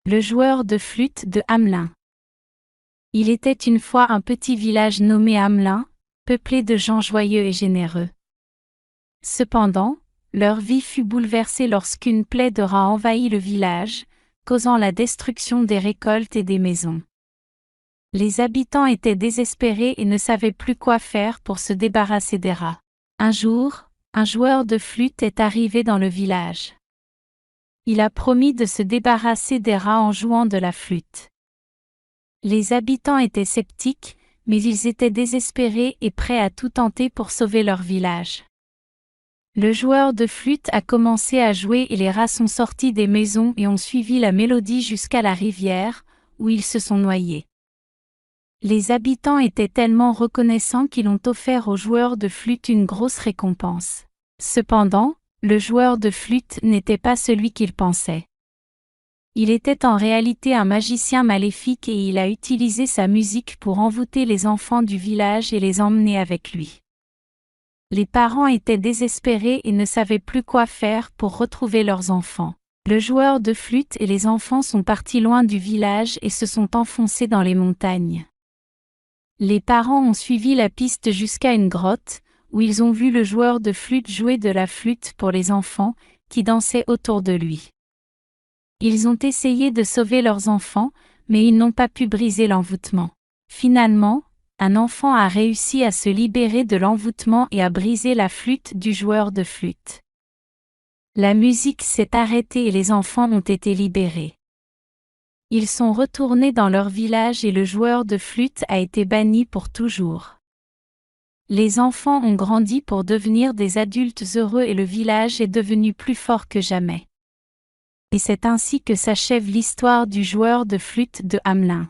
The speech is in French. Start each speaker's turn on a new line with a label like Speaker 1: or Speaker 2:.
Speaker 1: Le joueur de flûte de Hamelin. Il était une fois un petit village nommé Hamelin, peuplé de gens joyeux et généreux. Cependant, leur vie fut bouleversée lorsqu'une plaie de rats envahit le village, causant la destruction des récoltes et des maisons. Les habitants étaient désespérés et ne savaient plus quoi faire pour se débarrasser des rats. Un jour, un joueur de flûte est arrivé dans le village. Il a promis de se débarrasser des rats en jouant de la flûte. Les habitants étaient sceptiques, mais ils étaient désespérés et prêts à tout tenter pour sauver leur village. Le joueur de flûte a commencé à jouer et les rats sont sortis des maisons et ont suivi la mélodie jusqu'à la rivière, où ils se sont noyés. Les habitants étaient tellement reconnaissants qu'ils ont offert au joueur de flûte une grosse récompense. Cependant, le joueur de flûte n'était pas celui qu'il pensait. Il était en réalité un magicien maléfique et il a utilisé sa musique pour envoûter les enfants du village et les emmener avec lui. Les parents étaient désespérés et ne savaient plus quoi faire pour retrouver leurs enfants. Le joueur de flûte et les enfants sont partis loin du village et se sont enfoncés dans les montagnes. Les parents ont suivi la piste jusqu'à une grotte, où ils ont vu le joueur de flûte jouer de la flûte pour les enfants, qui dansaient autour de lui. Ils ont essayé de sauver leurs enfants, mais ils n'ont pas pu briser l'envoûtement. Finalement, un enfant a réussi à se libérer de l'envoûtement et à briser la flûte du joueur de flûte. La musique s'est arrêtée et les enfants ont été libérés. Ils sont retournés dans leur village et le joueur de flûte a été banni pour toujours. Les enfants ont grandi pour devenir des adultes heureux et le village est devenu plus fort que jamais. Et c'est ainsi que s'achève l'histoire du joueur de flûte de Hamelin.